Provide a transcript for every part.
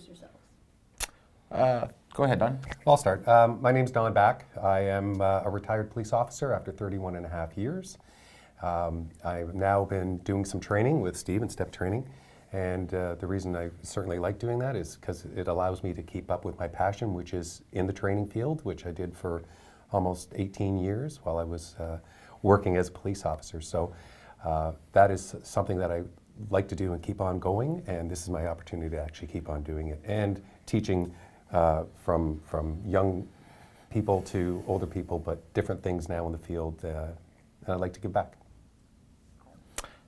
introduce yourselves. Go ahead, Don. I'll start. My name's Don Back. I am a retired police officer after 31 and a half years. I've now been doing some training with Steve in STEP training, and the reason I certainly like doing that is because it allows me to keep up with my passion, which is in the training field, which I did for almost 18 years while I was working as a police officer. So that is something that I like to do and keep on going, and this is my opportunity to actually keep on doing it and teaching from young people to older people, but different things now in the field, and I'd like to give back.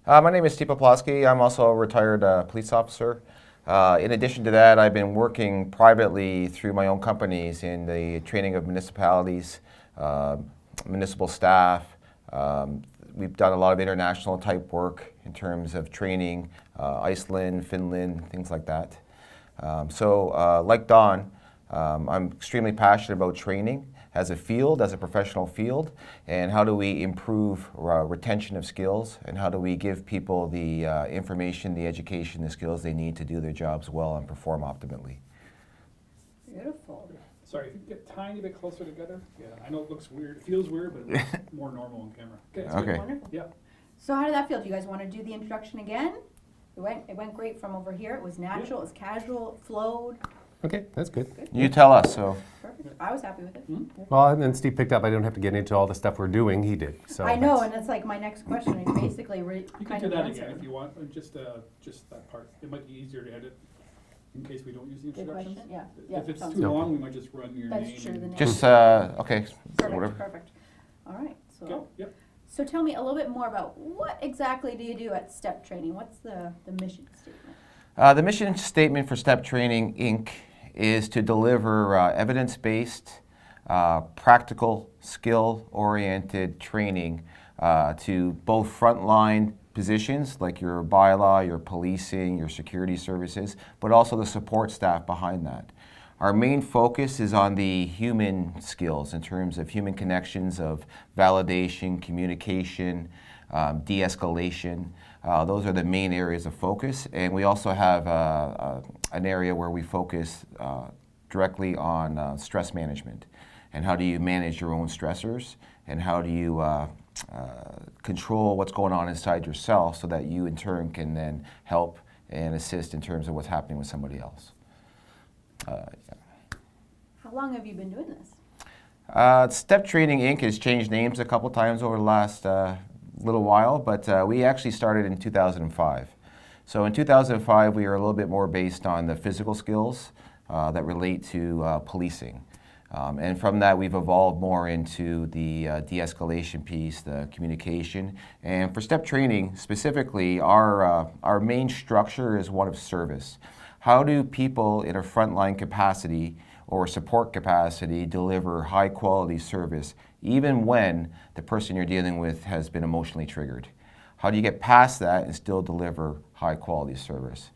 My name is Steve Poplawski. I'm also a retired police officer. In addition to that, I've been working privately through my own companies in the training of municipalities, municipal staff. We've done a lot of international type work in terms of training, Iceland, Finland, things like that. Like Don, I'm extremely passionate about training as a field, as a professional field, and how do we improve retention of skills, and how do we give people the information, the education, the skills they need to do their jobs well and perform optimally. Beautiful. Sorry, if you get a tiny bit closer together. Yeah, I know it looks weird. It feels weird, but it's more normal on camera. Okay. Wonderful. Yeah. So how did that feel? Do you guys want to do the introduction again? It went great from over here. It was natural, it was casual, it flowed. Okay, that's good. You tell us. So. Perfect. I was happy with it. Well, and then Steve picked up. I don't have to get into all the stuff we're doing. He did. So I know, and it's like my next question is basically You can kind do of that answer. again if you want, just that part. It might be easier to edit in case we don't use the Good introductions. question. Yeah. If it's sounds too good. long, we might just run your That's name. true, the and- name. Just, okay. Perfect, perfect. All right. Okay, So, yep. so tell me a little bit more about what exactly do you do at STEP Training? What's the mission statement? The mission statement for STEP Training, Inc. is to deliver evidence-based, practical, skill-oriented training to both frontline positions like your bylaw, your policing, your security services, but also the support staff behind that. Our main focus is on the human skills in terms of human connections of validation, communication, de-escalation. Those are the main areas of focus, and we also have an area where we focus directly on stress management and how do you manage your own stressors and how do you control what's going on inside yourself so that you in turn can then help and assist in terms of what's happening with somebody else. Yeah. How long have you been doing this? STEP Training Inc. has changed names a couple times over the last little while, but we actually started in 2005. So in 2005, we were a little bit more based on the physical skills that relate to policing. And from that, we've evolved more into the de-escalation piece, the communication. And for STEP Training, specifically, our main structure is one of service. How do people in a frontline capacity or support capacity deliver high-quality service even when the person you're dealing with has been emotionally triggered? How do you get past that and still deliver high-quality service?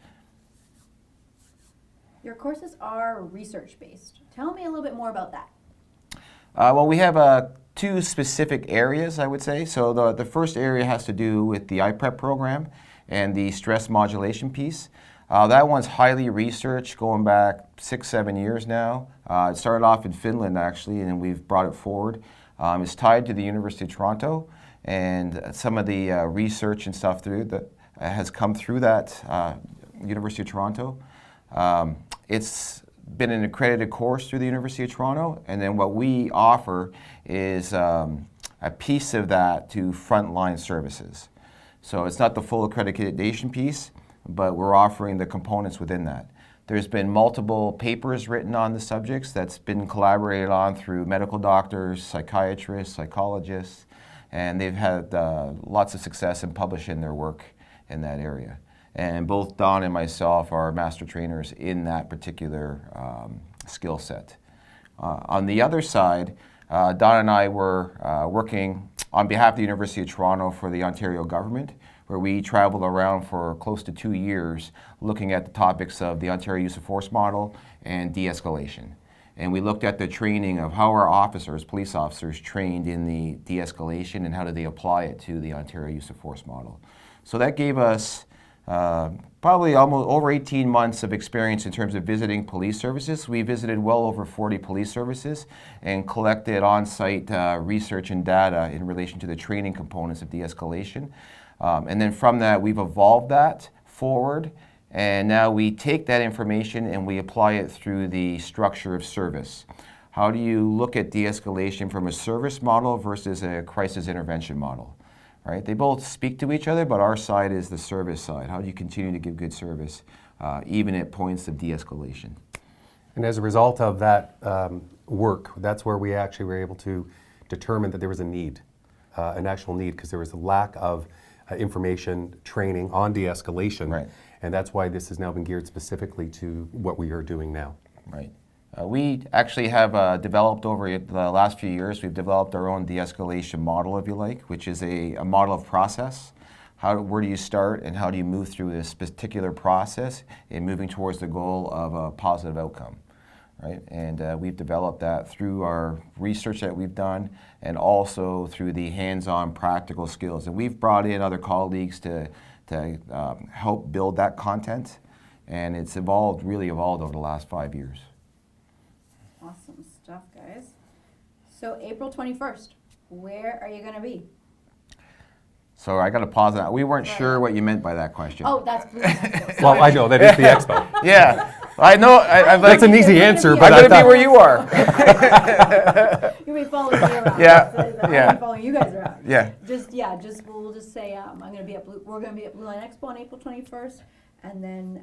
Your courses are research-based. Tell me a little bit more about that. Well, we have two specific areas, I would say. So the first area has to do with the IPREP program and the stress modulation piece. That one's highly researched, going back 6-7 years now. It started off in Finland, actually, and we've brought it forward. It's tied to the University of Toronto, and some of the research and stuff through that has come through that University of Toronto. It's been an accredited course through the University of Toronto, and then what we offer is a piece of that to frontline services. So it's not the full accreditation piece, but we're offering the components within that. There's been multiple papers written on the subjects that's been collaborated on through medical doctors, psychiatrists, psychologists, and they've had lots of success in publishing their work in that area. And both Don and myself are master trainers in that particular skill set. On the other side, Don and I were working on behalf of the University of Toronto for the Ontario government, where we traveled around for close to 2 years looking at the topics of the Ontario use of force model and de-escalation. And we looked at the training of how our officers, police officers, trained in the de-escalation and how do they apply it to the Ontario use of force model. So that gave us probably almost over 18 months of experience in terms of visiting police services. We visited well over 40 police services and collected on-site research and data in relation to the training components of de-escalation. And then from that, we've evolved that forward, and now we take that information and we apply it through the structure of service. How do you look at de-escalation from a service model versus a crisis intervention model? Right? They both speak to each other, but our side is the service side. How do you continue to give good service, even at points of de-escalation? And as a result of that work, that's where we actually were able to determine that there was a need, an actual need, because there was a lack of information training on de-escalation. Right. And that's why this has now been geared specifically to what we are doing now. Right. We actually have developed over the last few years, we've developed our own de-escalation model, if you like, which is a model of process. Where do you start and how do you move through this particular process in moving towards the goal of a positive outcome, right? And we've developed that through our research that we've done and also through the hands-on practical skills. And we've brought in other colleagues to help build that content, and it's really evolved over the last 5 years. Awesome stuff, guys. So April 21st, where are you going to be? So I got to pause that. We weren't sure what you meant by that question. Oh, that's Blue Expo. Well, I know, that is the Expo. Yeah, I know. I'm like, That's an easy answer, I'm but I going to be thought, where you are. You'll be following me around. Yeah, I'm yeah. be following you guys around. Yeah. We'll just say we're going to be at Blue Line Expo on April 21st, and then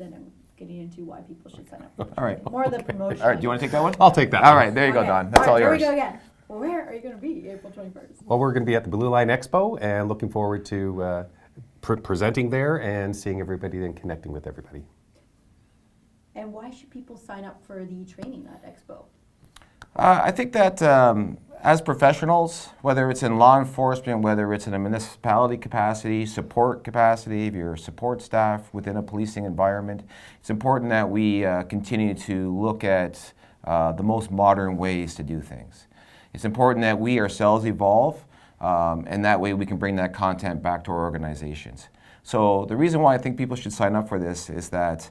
I'm getting into why people should sign up. All right. More of the promotion. All right, do you want to take that one? I'll take that. All right, there you go, Okay. Don. That's all Here yours. we go again. Where are you going to be April 21st? Well, we're going to be at the Blue Line Expo and looking forward to presenting there and seeing everybody and connecting with everybody. And why should people sign up for the training at Expo? I think that as professionals, whether it's in law enforcement, whether it's in a municipality capacity, support capacity, if you're support staff within a policing environment, it's important that we continue to look at the most modern ways to do things. It's important that we ourselves evolve, and that way we can bring that content back to our organizations. So the reason why I think people should sign up for this is that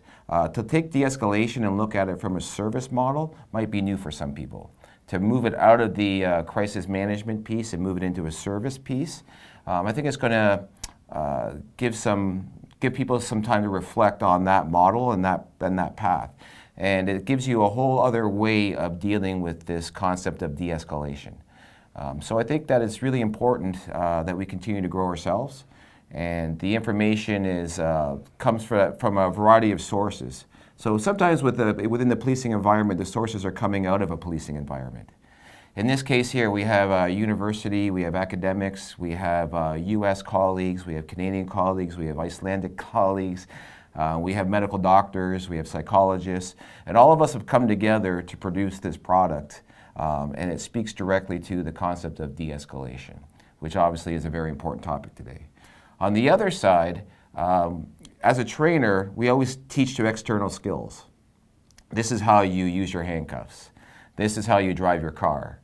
to take de-escalation and look at it from a service model might be new for some people. To move it out of the crisis management piece and move it into a service piece, I think it's going to give people some time to reflect on that model and that path. And it gives you a whole other way of dealing with this concept of de-escalation. So I think that it's really important that we continue to grow ourselves. And the information comes from a variety of sources. So sometimes within the policing environment, the sources are coming out of a policing environment. In this case here, we have a university, we have academics, we have US colleagues, we have Canadian colleagues, we have Icelandic colleagues, we have medical doctors, we have psychologists, and all of us have come together to produce this product. And it speaks directly to the concept of de-escalation, which obviously is a very important topic today. On the other side, as a trainer, we always teach to external skills. This is how you use your handcuffs. This is how you drive your car.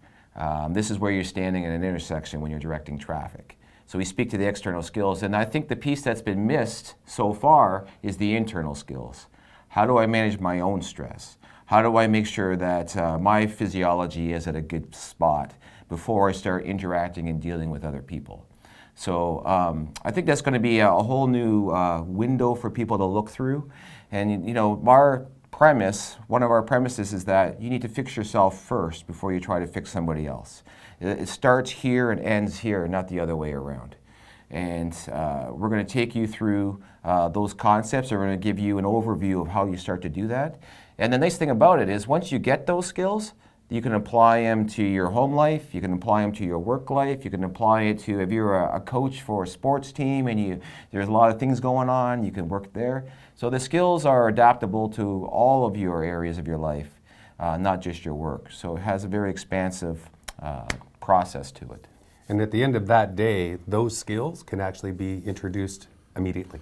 This is where you're standing in an intersection when you're directing traffic. So we speak to the external skills, and I think the piece that's been missed so far is the internal skills. How do I manage my own stress? How do I make sure that my physiology is at a good spot before I start interacting and dealing with other people? So I think that's going to be a whole new window for people to look through. And one of our premises is that you need to fix yourself first before you try to fix somebody else. It starts here and ends here, not the other way around. And we're going to take you through those concepts. We're going to give you an overview of how you start to do that. And the nice thing about it is once you get those skills, you can apply them to your home life, you can apply them to your work life, you can apply it to if you're a coach for a sports team and there's a lot of things going on, you can work there. So the skills are adaptable to all of your areas of your life, not just your work. So it has a very expansive process to it. And at the end of that day, those skills can actually be introduced immediately.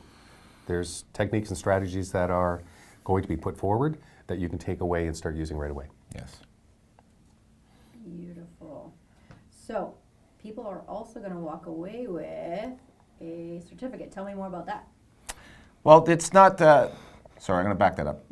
There's techniques and strategies that are going to be put forward that you can take away and start using right away. Yes. Beautiful. So, people are also going to walk away with a certificate. Tell me more about that. Well, it's not, sorry, I'm going to back that up.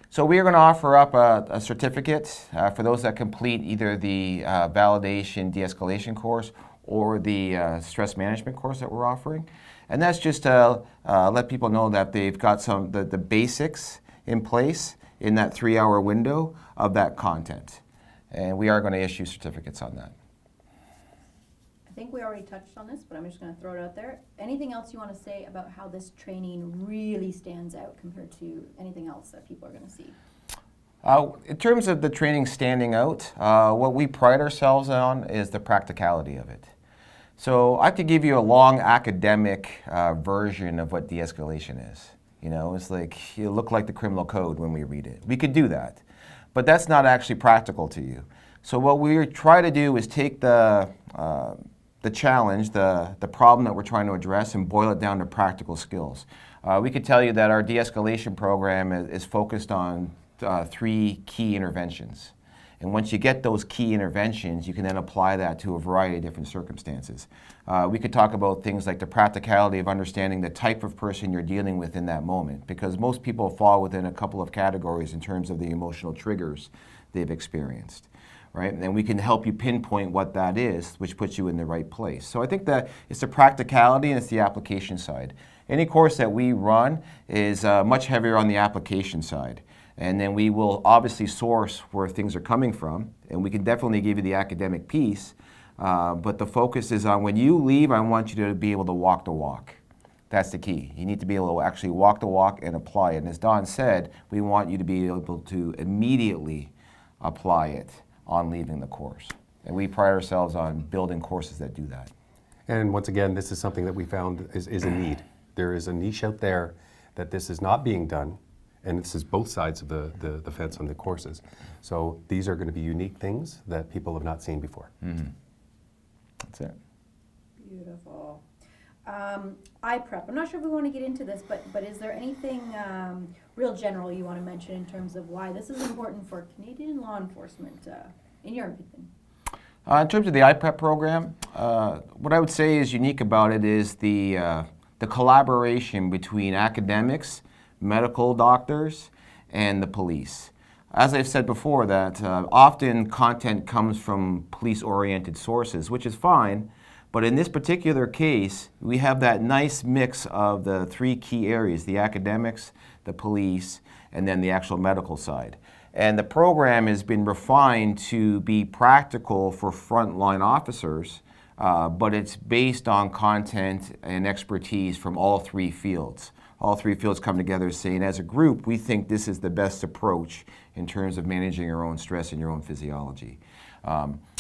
So we are going to offer up a certificate for those that complete either the validation de-escalation course or the stress management course that we're offering. And that's just to let people know that they've got the basics in place in that 3-hour window of that content. And we are going to issue certificates on that. I think we already touched on this, but I'm just going to throw it out there. Anything else you want to say about how this training really stands out compared to anything else that people are going to see? In terms of the training standing out, what we pride ourselves on is the practicality of it. So I could give you a long academic version of what de-escalation is. You know, it's like, you look like the criminal code when we read it. We could do that, but that's not actually practical to you. So what we try to do is take the challenge, the problem that we're trying to address, and boil it down to practical skills. We could tell you that our de-escalation program is focused on 3 key interventions. And once you get those key interventions, you can then apply that to a variety of different circumstances. We could talk about things like the practicality of understanding the type of person you're dealing with in that moment, because most people fall within a couple of categories in terms of the emotional triggers they've experienced. Right? And we can help you pinpoint what that is, which puts you in the right place. So I think that it's the practicality and it's the application side. Any course that we run is much heavier on the application side. And then we will obviously source where things are coming from, and we can definitely give you the academic piece, but the focus is on when you leave, I want you to be able to walk the walk. That's the key. You need to be able to actually walk the walk and apply it. And as Don said, we want you to be able to immediately apply it on leaving the course. And we pride ourselves on building courses that do that. And once again, this is something that we found is a need. There is a niche out there that this is not being done, and this is both sides of the fence on the courses. So these are going to be unique things that people have not seen before. Mm-hmm. That's it. Beautiful. iPrep. I'm not sure if we want to get into this, but is there anything real general you want to mention in terms of why this is important for Canadian law enforcement, in your opinion? In terms of the iPrep program, what I would say is unique about it is the collaboration between academics, medical doctors, and the police. As I've said before, that often content comes from police-oriented sources, which is fine, but in this particular case, we have that nice mix of the 3 key areas, the academics, the police, and then the actual medical side. And the program has been refined to be practical for frontline officers, but it's based on content and expertise from all 3 fields. All 3 fields come together saying, as a group, we think this is the best approach in terms of managing your own stress and your own physiology.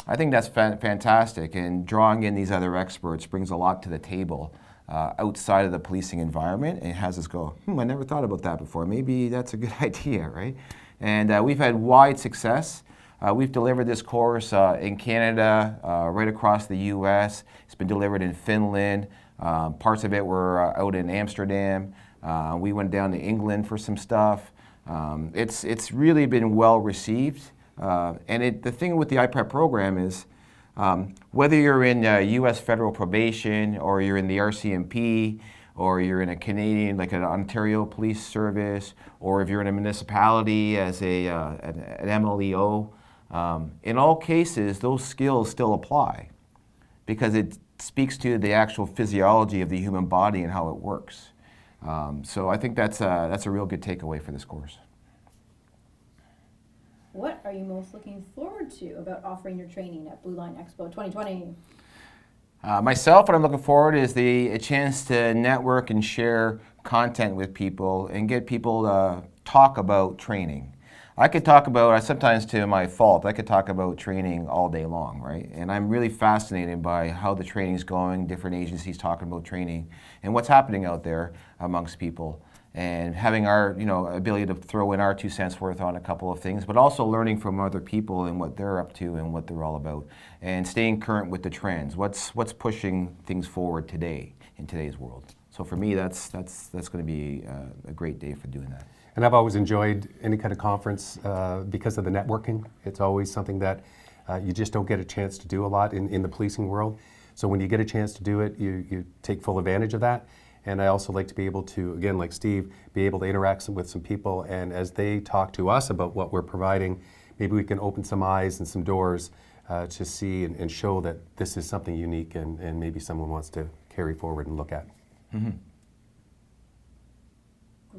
I think that's fantastic, and drawing in these other experts brings a lot to the table outside of the policing environment, and has us go, I never thought about that before. Maybe that's a good idea, right? And we've had wide success. We've delivered this course in Canada, right across the U.S. It's been delivered in Finland. Parts of it were out in Amsterdam. We went down to England for some stuff. It's really been well received. And the thing with the iPrep program is, whether you're in U.S. federal probation, or you're in the RCMP, or you're in a Canadian, like an Ontario Police Service, or if you're in a municipality as an MLEO, in all cases, those skills still apply, because it speaks to the actual physiology of the human body and how it works. So I think that's a real good takeaway for this course. What are you most looking forward to about offering your training at Blue Line Expo 2020? Myself, what I'm looking forward to is a chance to network and share content with people and get people to talk about training. I could talk about, sometimes to my fault, I could talk about training all day long, right? And I'm really fascinated by how the training's going, different agencies talking about training, and what's happening out there amongst people. And having our, ability to throw in our 2 cents worth on a couple of things, but also learning from other people and what they're up to and what they're all about, and staying current with the trends. What's pushing things forward today in today's world? So for me, that's going to be a great day for doing that. And I've always enjoyed any kind of conference because of the networking. It's always something that you just don't get a chance to do a lot in the policing world. So when you get a chance to do it, you take full advantage of that. And I also like to be able to, again, like Steve, be able to interact with some people, and as they talk to us about what we're providing, maybe we can open some eyes and some doors to see and show that this is something unique and maybe someone wants to carry forward and look at. Mm-hmm.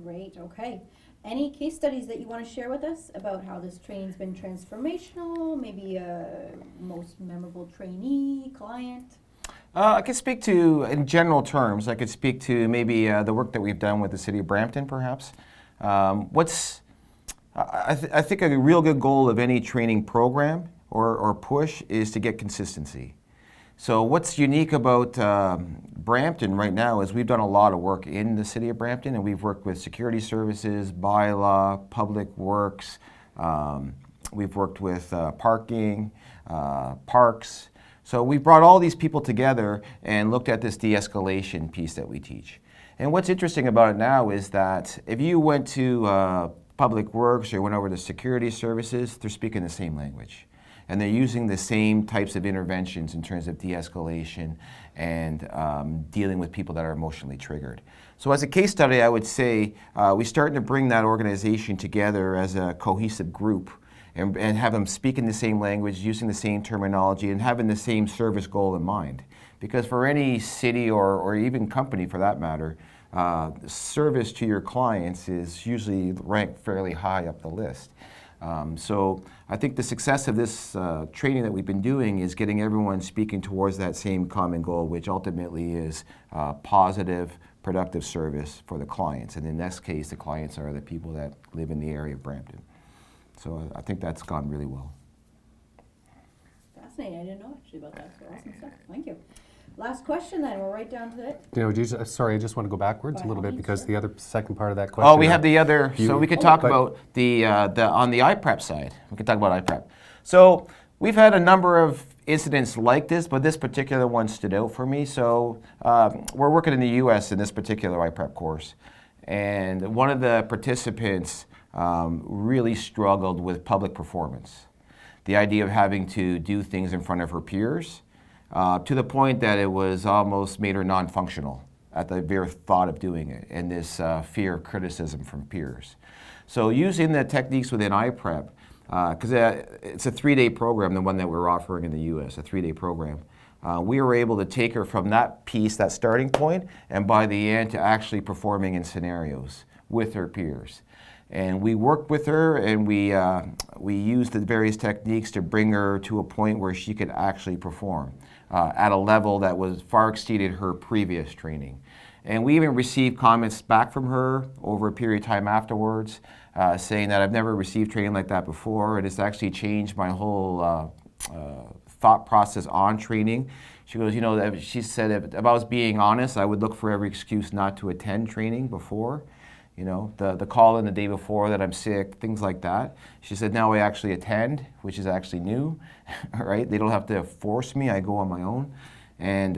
Great, okay. Any case studies that you want to share with us about how this training's been transformational, maybe a most memorable trainee, client? I could speak to, in general terms, I could speak to maybe the work that we've done with the City of Brampton, perhaps. I think a real good goal of any training program or push is to get consistency. So what's unique about Brampton right now is we've done a lot of work in the City of Brampton, and we've worked with security services, bylaw, public works, we've worked with parking, parks. So we brought all these people together and looked at this de-escalation piece that we teach. And what's interesting about it now is that if you went to public works or went over to security services, they're speaking the same language. And they're using the same types of interventions in terms of de-escalation and dealing with people that are emotionally triggered. So as a case study, I would say we're starting to bring that organization together as a cohesive group and have them speaking the same language, using the same terminology, and having the same service goal in mind. Because for any city or even company for that matter, service to your clients is usually ranked fairly high up the list. So I think the success of this training that we've been doing is getting everyone speaking towards that same common goal, which ultimately is positive, productive service for the clients. And in this case, the clients are the people that live in the area of Brampton. So I think that's gone really well. Fascinating, I didn't know actually about that, so awesome stuff, thank you. Last question then, we're right down to it. Sorry, I just want to go backwards By a little all bit means, because sure. the other second part of that question. Oh, we have the other, so we could talk but- about the on the IPREP side. We could talk about IPREP. So we've had a number of incidents like this, but this particular one stood out for me. So we're working in the U.S. in this particular IPREP course, and one of the participants really struggled with public performance. The idea of having to do things in front of her peers, to the point that it was almost made her non-functional at the very thought of doing it, and this fear of criticism from peers. So using the techniques within IPREP, because it's a 3-day program, the one that we're offering in the U.S., a 3-day program, we were able to take her from that piece, that starting point, and by the end to actually performing in scenarios with her peers. And we worked with her, and we used the various techniques to bring her to a point where she could actually perform at a level that was far exceeded her previous training. And we even received comments back from her over a period of time afterwards, saying that I've never received training like that before, and it's actually changed my whole thought process on training. She goes, she said, if I was being honest, I would look for every excuse not to attend training before. The call in the day before that I'm sick, things like that. She said, now I actually attend, which is actually new, right? They don't have to force me, I go on my own. And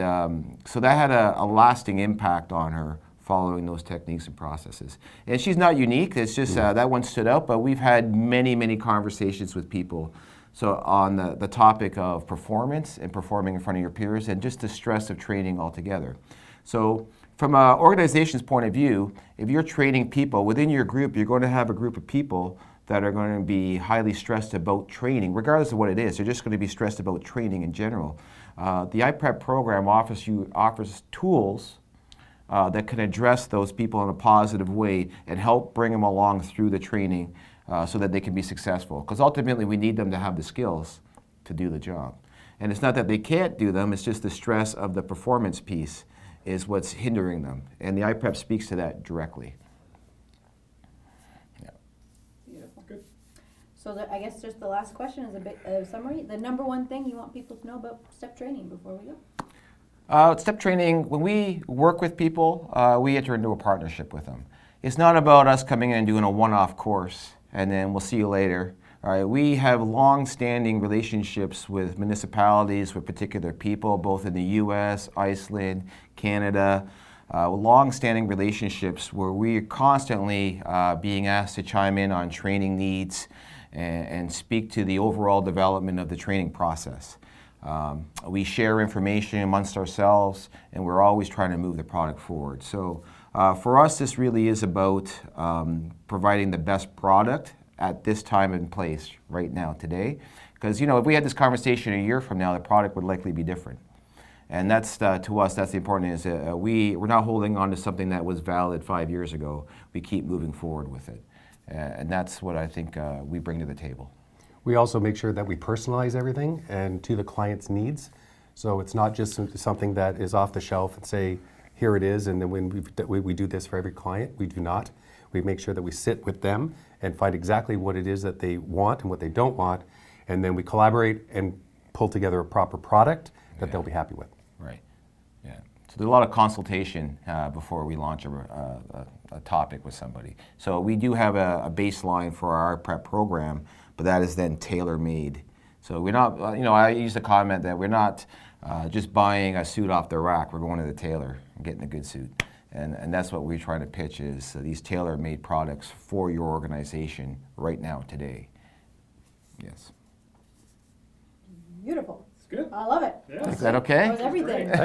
so that had a lasting impact on her following those techniques and processes. And she's not unique, it's just that one stood out, but we've had many, many conversations with people. So on the topic of performance and performing in front of your peers and just the stress of training altogether. So from an organization's point of view, if you're training people within your group, you're going to have a group of people that are going to be highly stressed about training, regardless of what it is. They're just going to be stressed about training in general. The IPREP program offers tools that can address those people in a positive way and help bring them along through the training so that they can be successful. Because ultimately, we need them to have the skills to do the job. And it's not that they can't do them, it's just the stress of the performance piece is what's hindering them. And the IPREP speaks to that directly. Yeah. Beautiful. Good. So I guess just the last question is a bit of summary. The number one thing you want people to know about STEP training before we go? STEP training, when we work with people, we enter into a partnership with them. It's not about us coming in and doing a one-off course and then we'll see you later. All right, we have long-standing relationships with municipalities, with particular people, both in the U.S., Iceland, Canada, long-standing relationships where we are constantly being asked to chime in on training needs and speak to the overall development of the training process. We share information amongst ourselves, and we're always trying to move the product forward. So for us, this really is about providing the best product at this time and place right now, today. Because, if we had this conversation a year from now, the product would likely be different. And that's, to us, that's the important is we're not holding on to something that was valid 5 years ago. We keep moving forward with it. And that's what I think we bring to the table. We also make sure that we personalize everything and to the client's needs. So it's not just something that is off the shelf and say, here it is, and then when we do this for every client. We do not. We make sure that we sit with them and find exactly what it is that they want and what they don't want, and then we collaborate and pull together a proper product that they'll be happy with. Right. Yeah. So there's a lot of consultation before we launch a topic with somebody. So we do have a baseline for our prep program, but that is then tailor-made. So we're not, I use the comment that we're not just buying a suit off the rack. We're going to the tailor and getting a good suit. And that's what we're trying to pitch is these tailor-made products for your organization right now, today. Yes. Beautiful. It's good. I love it. Yeah. Is that okay? That was everything.